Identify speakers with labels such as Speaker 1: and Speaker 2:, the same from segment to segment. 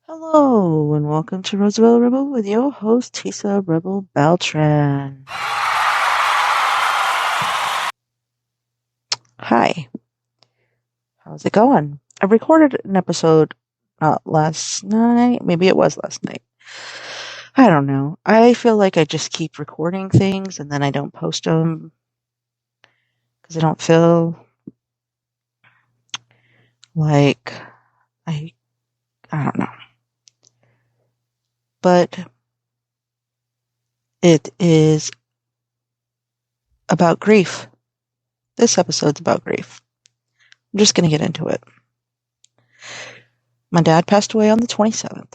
Speaker 1: Hello and welcome to Roosevelt Rebel with your host Tisa Rebel Beltran. Hi, how's it going? I recorded an episode last night. Maybe it was last night. I don't know. I feel like I just keep recording things and then I don't post them because I don't feel like I I don't know. But it is about grief. This episode's about grief. I'm just going to get into it. My dad passed away on the 27th.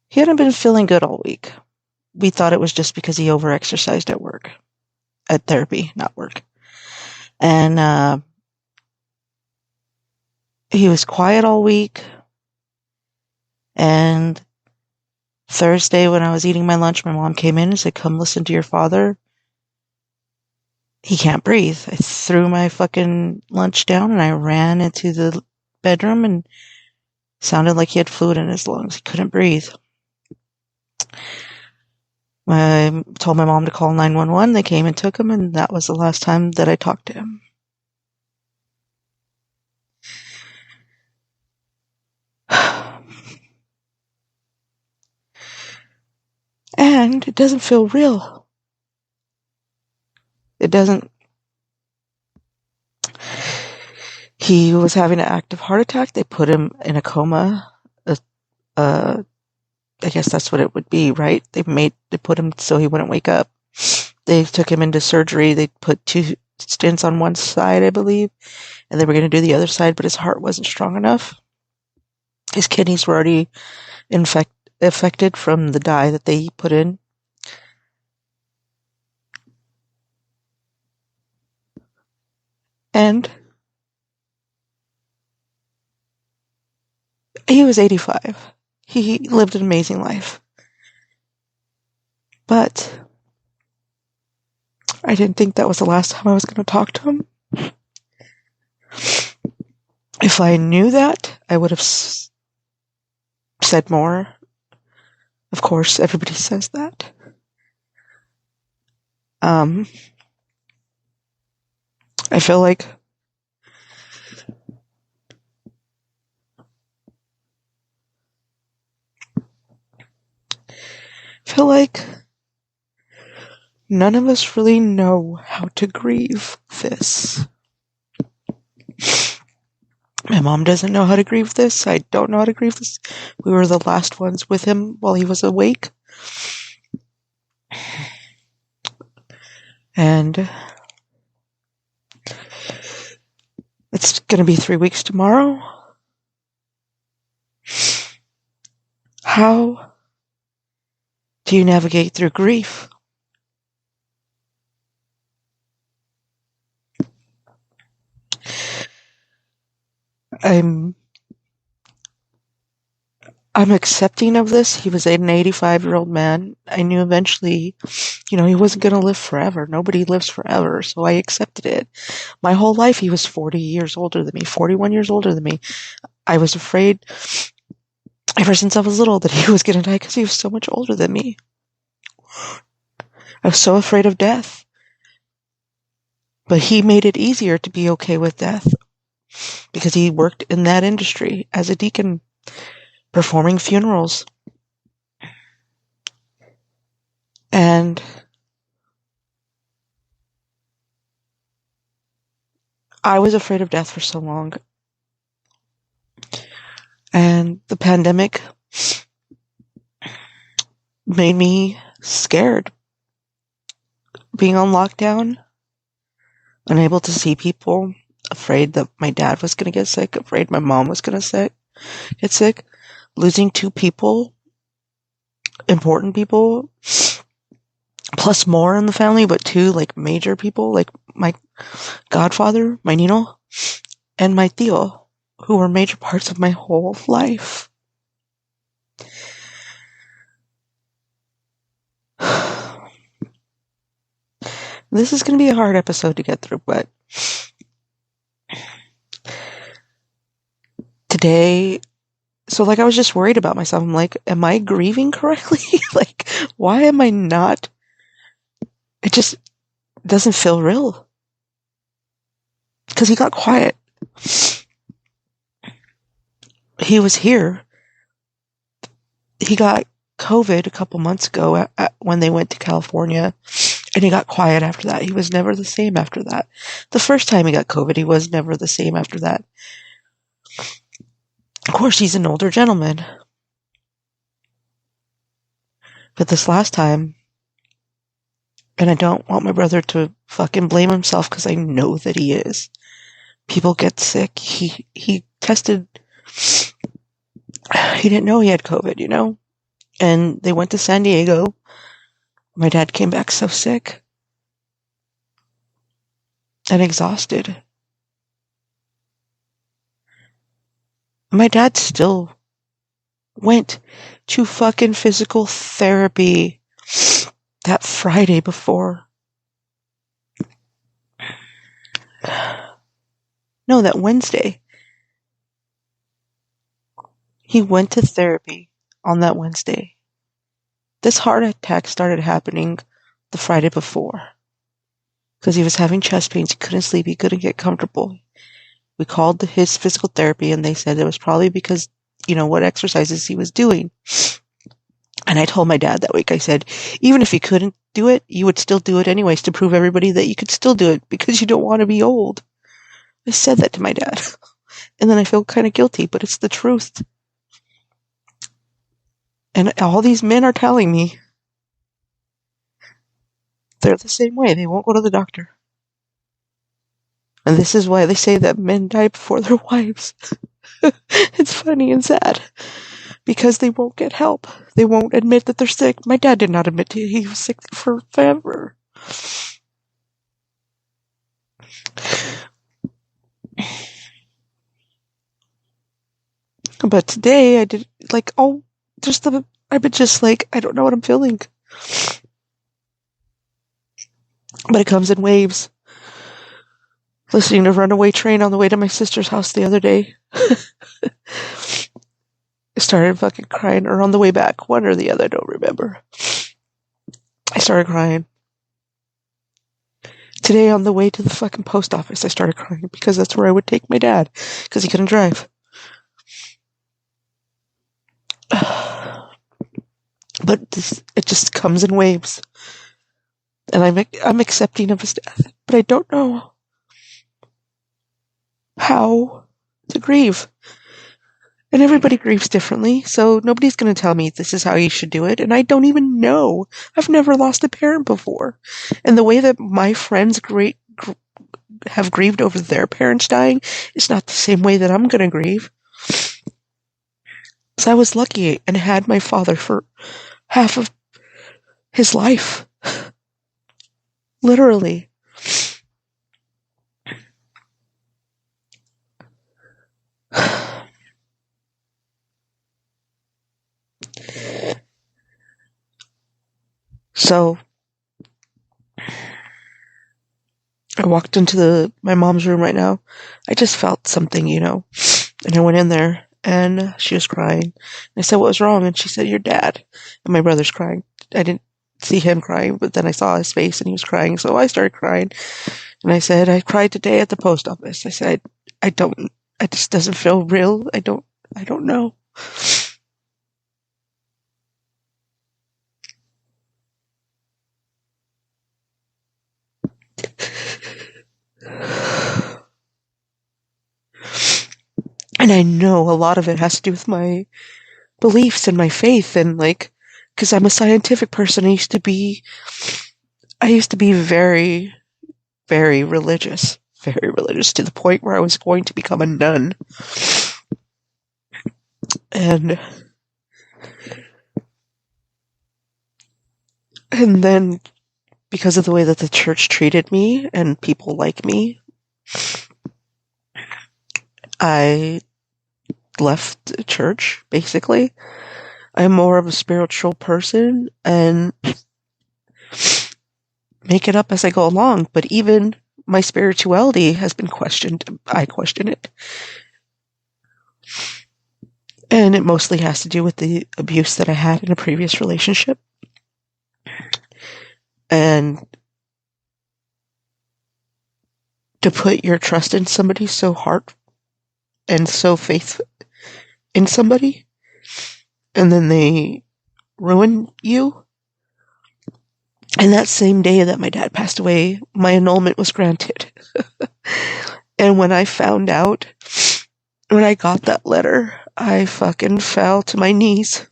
Speaker 1: He hadn't been feeling good all week. We thought it was just because he overexercised at work, at therapy, not work. And he was quiet all week. And Thursday, when I was eating my lunch, my mom came in and said, "Come listen to your father. He can't breathe." I threw my fucking lunch down and I ran into the bedroom and sounded like he had fluid in his lungs. He couldn't breathe. I told my mom to call 911. They came and took him, and that was the last time that I talked to him. And it doesn't feel real. It doesn't. He was having an active heart attack. They put him in a coma. I guess that's what it would be, right? They put him so he wouldn't wake up. They took him into surgery. They put 2 stents on one side, I believe, and they were going to do the other side, but his heart wasn't strong enough. His kidneys were already affected from the dye that they put in. And he was 85. He lived an amazing life. But I didn't think that was the last time I was going to talk to him. If I knew that, I would have said more. Of course, everybody says that. I feel like none of us really know how to grieve this. My mom doesn't know how to grieve this. I don't know how to grieve this. We were the last ones with him while he was awake. And it's going to be 3 weeks tomorrow. How do you navigate through grief? I'm accepting of this. He was an 85-year-old man. I knew eventually, he wasn't going to live forever. Nobody lives forever, so I accepted it. My whole life, he was 40 years older than me, 41 years older than me. I was afraid, ever since I was little, that he was going to die because he was so much older than me. I was so afraid of death. But he made it easier to be okay with death because he worked in that industry as a deacon, performing funerals. And I was afraid of death for so long. And the pandemic made me scared. Being on lockdown, unable to see people, afraid that my dad was going to get sick, afraid my mom was going to get sick, losing 2 people, important people, plus more in the family, but 2 major people, like my godfather, my Nino, and my Tío, who were major parts of my whole life. This is going to be a hard episode to get through, but today So, like, I was just worried about myself. I'm like, am I grieving correctly? Like, why am I not? It just doesn't feel real. Because he got quiet. He was here. He got COVID a couple months ago when they went to California, and he got quiet after that. He was never the same after that. The first time he got COVID, he was never the same after that. Of course, he's an older gentleman. But this last time, and I don't want my brother to fucking blame himself because I know that he is. People get sick. He tested. He didn't know he had COVID, you know? And they went to San Diego. My dad came back so sick and exhausted. My dad still went to fucking physical therapy that Friday before. No, that Wednesday. He went to therapy on that Wednesday. This heart attack started happening the Friday before. Because he was having chest pains, he couldn't sleep, he couldn't get comfortable. We called his physical therapy and they said it was probably because, you know, what exercises he was doing. And I told my dad that week, I said, even if you couldn't do it, you would still do it anyways to prove everybody that you could still do it because you don't want to be old. I said that to my dad. And then I feel kind of guilty, but it's the truth. And all these men are telling me they're the same way. They won't go to the doctor. And this is why they say that men die before their wives. It's funny and sad. Because they won't get help. They won't admit that they're sick. My dad did not admit he was sick for forever. But today I did, like, I've been just like, I don't know what I'm feeling. But it comes in waves. Listening to Runaway Train on the way to my sister's house the other day. I started fucking crying, or on the way back, one or the other, I don't remember. I started crying. Today on the way to the fucking post office, I started crying because that's where I would take my dad, because he couldn't drive. But it just comes in waves. And I'm accepting of his death, but I don't know how to grieve. And everybody grieves differently, so nobody's going to tell me this is how you should do it, and I don't even know. I've never lost a parent before. And the way that my friends have grieved over their parents dying is not the same way that I'm going to grieve. So I was lucky and had my father for half of his life. Literally. So I walked into my mom's room right now. I just felt something, you know. And I went in there and she was crying. And I said, what was wrong? And she said, your dad. And my brother's crying. I didn't see him crying, but then I saw his face and he was crying. So I started crying. And I said, I cried today at the post office. I said, it just doesn't feel real. I don't know. And I know a lot of it has to do with my beliefs and my faith and, like, because I'm a scientific person. I used to be very, very religious to the point where I was going to become a nun. And then, because of the way that the church treated me and people like me, I left the church, basically. I'm more of a spiritual person and make it up as I go along. But even my spirituality has been questioned. I question it. And it mostly has to do with the abuse that I had in a previous relationship. And to put your trust in somebody so hard and so faith in somebody, and then they ruin you. And that same day that my dad passed away, my annulment was granted. And when I found out, when I got that letter, I fucking fell to my knees.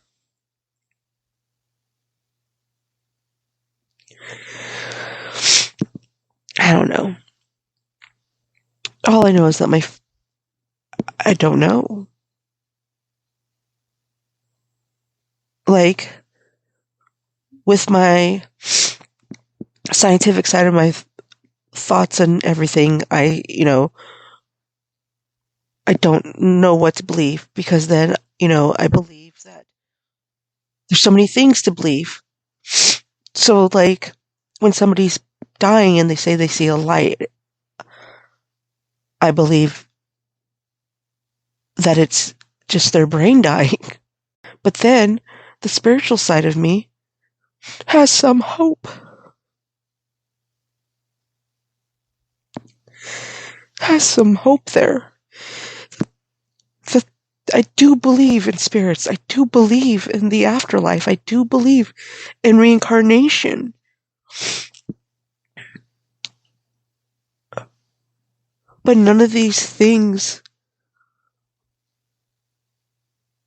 Speaker 1: I don't know. All I know is that I don't know. Like, with my scientific side of my thoughts and everything, I don't know what to believe, because then, I believe that there's so many things to believe. So, like, when somebody's dying and they say they see a light, I believe that it's just their brain dying. But then, the spiritual side of me has some hope. Has some hope there. That I do believe in spirits. I do believe in the afterlife. I do believe in reincarnation. But none of these things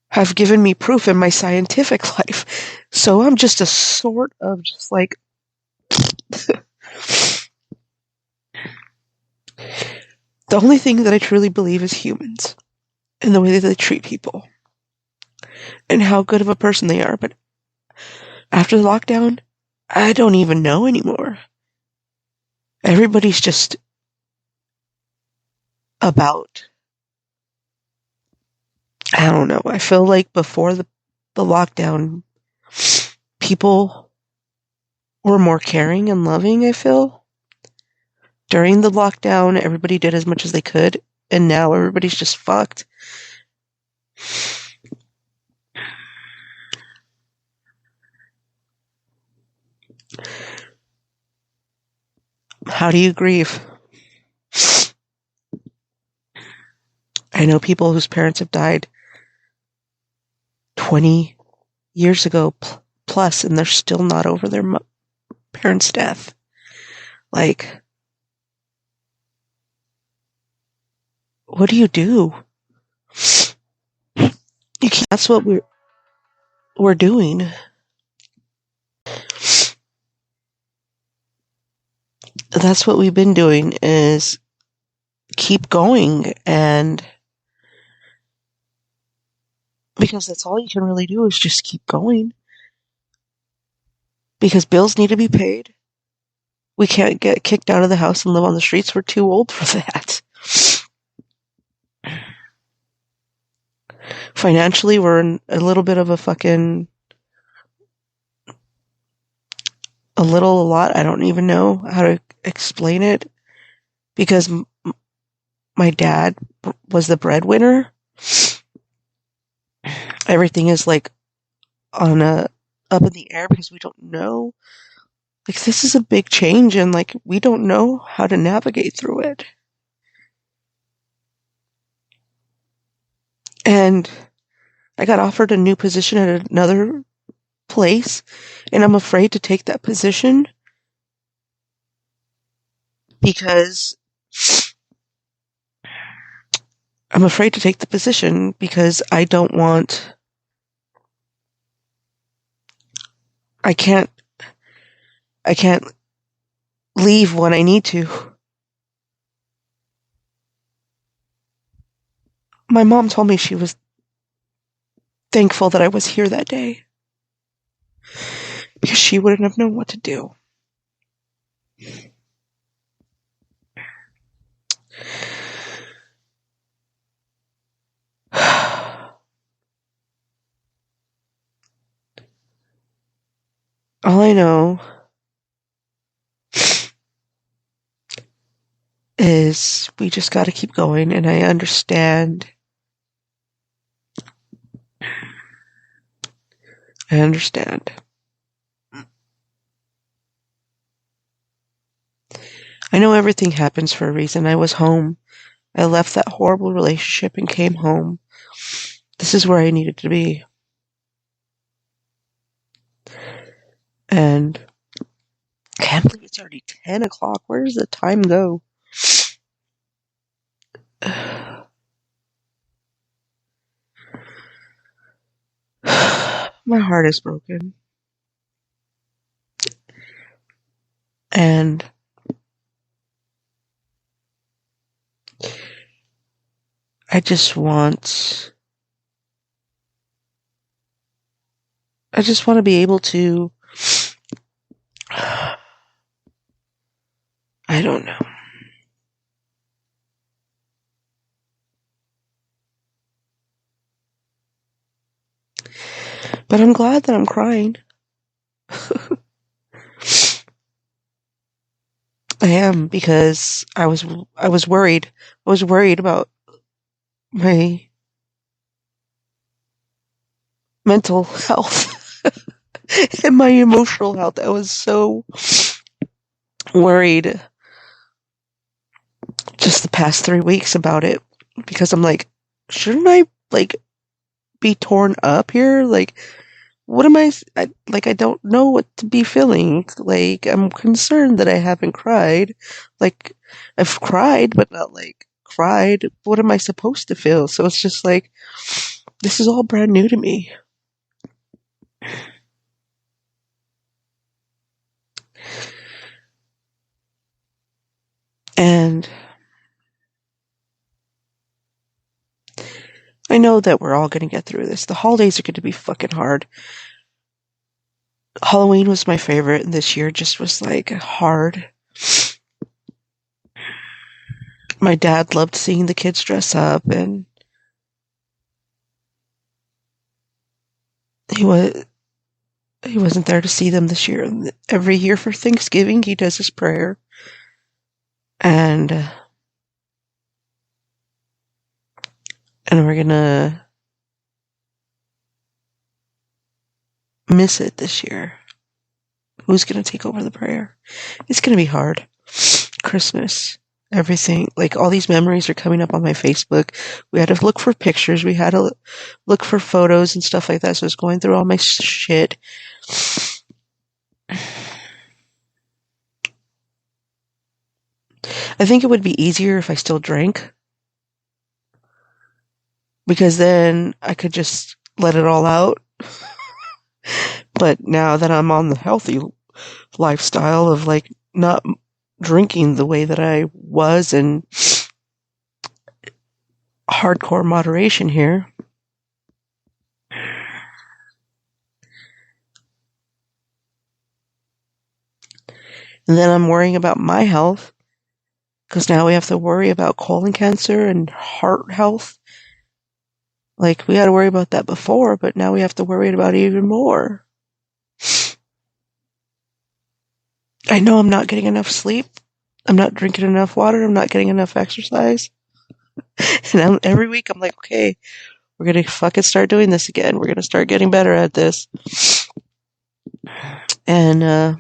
Speaker 1: have given me proof in my scientific life. So I'm just a sort of just like... The only thing that I truly believe is humans and the way that they treat people and how good of a person they are. But after the lockdown, I don't even know anymore. Everybody's just about... I don't know. I feel like before the lockdown, people were more caring and loving, I feel. During the lockdown, everybody did as much as they could, and now everybody's just fucked. How do you grieve? I know people whose parents have died 20 years ago plus, and they're still not over their parents' death. Like, what do you do? You can't. That's what we're doing. That's what we've been doing, is keep going, and because that's all you can really do is just keep going. Because bills need to be paid. We can't get kicked out of the house and live on the streets. We're too old for that. Financially, we're in a little bit of a fucking... a lot. I don't even know how to explain it. Because my dad was the breadwinner. Everything is like up in the air because we don't know. Like, this is a big change, and like, we don't know how to navigate through it. And I got offered a new position at another place, and I'm afraid to take that position because I don't want... I can't leave when I need to. My mom told me she was thankful that I was here that day, because she wouldn't have known what to do. All I know is we just gotta keep going, and I understand I understand. I know everything happens for a reason. I was home. I left that horrible relationship and came home. This is where I needed to be. And I can't believe it's already 10 o'clock. Where does the time go? My heart is broken. And I just want to be able to, I don't know. But I'm glad that I'm crying. I am, because I was worried. I was worried about my mental health and my emotional health. I was so worried just the past 3 weeks about it, because I'm like, shouldn't I be torn up here? What am I don't know what to be feeling. I'm concerned that I haven't cried. I've cried, but not cried. What am I supposed to feel? So it's just this is all brand new to me. And I know that we're all going to get through this. The holidays are going to be fucking hard. Halloween was my favorite, and this year just was hard. My dad loved seeing the kids dress up, and he wasn't there to see them this year. Every year for Thanksgiving, he does his prayer, and we're gonna miss it this year. Who's gonna take over the prayer? It's gonna be hard. Christmas, everything, all these memories are coming up on my Facebook. We had to look for pictures. We had to look for photos and stuff like that. So I was going through all my shit. I think it would be easier if I still drank, because then I could just let it all out. But now that I'm on the healthy lifestyle of not drinking the way that I was, and hardcore moderation here, and then I'm worrying about my health, because now we have to worry about colon cancer and heart health. We had to worry about that before, but now we have to worry about it even more. I know I'm not getting enough sleep. I'm not drinking enough water. I'm not getting enough exercise. And every week I'm like, okay, we're going to fucking start doing this again. We're going to start getting better at this. And,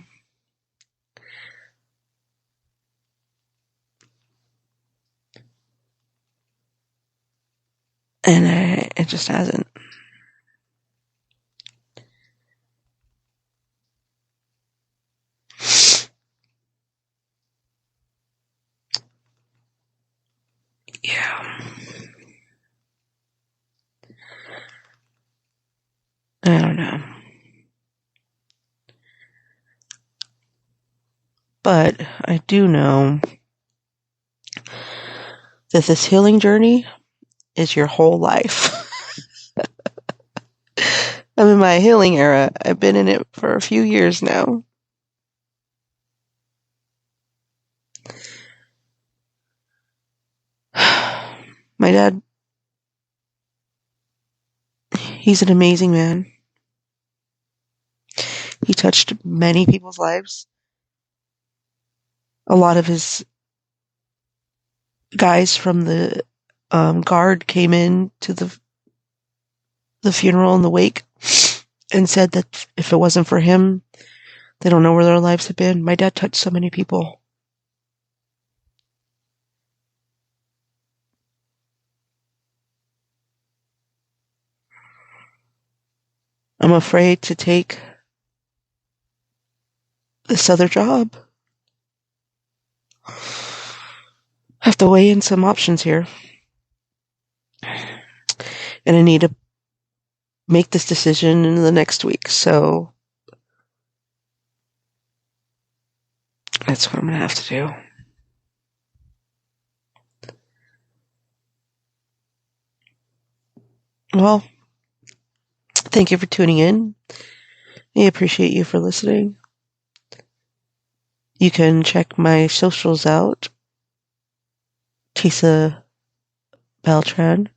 Speaker 1: it just hasn't. Yeah. I don't know. But I do know that this healing journey is your whole life. I'm in my healing era. I've been in it for a few years now. My dad, he's an amazing man. He touched many people's lives. A lot of his guys from the guard came in to the funeral and the wake, and said that if it wasn't for him, they don't know where their lives have been. My dad touched so many people. I'm afraid to take this other job. I have to weigh in some options here. And I need to make this decision in the next week. So that's what I'm going to have to do. Well, thank you for tuning in. I appreciate you for listening. You can check my socials out. Tisa Beltran.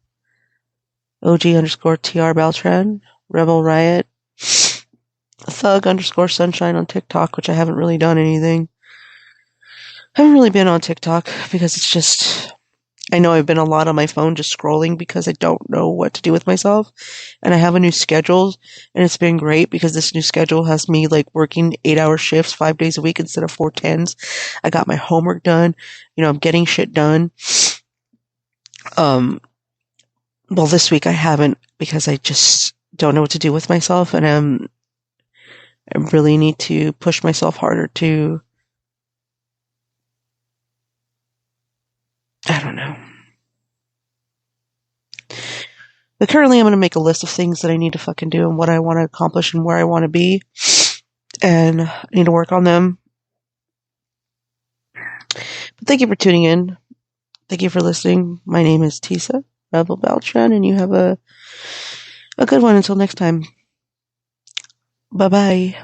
Speaker 1: OG_TR Beltran. Rebel Riot. Thug_Sunshine on TikTok, which I haven't really done anything. I haven't really been on TikTok because it's just, I know I've been a lot on my phone just scrolling because I don't know what to do with myself. And I have a new schedule, and it's been great because this new schedule has me like working 8-hour shifts 5 days a week instead of 4 10s. I got my homework done. I'm getting shit done. Well, this week I haven't because I just don't know what to do with myself, and I really need to push myself harder to, I don't know. But currently I'm going to make a list of things that I need to fucking do and what I want to accomplish and where I want to be. And I need to work on them. But thank you for tuning in. Thank you for listening. My name is Tisa, Rebel Beltran, and you have a good one until next time. Bye-bye.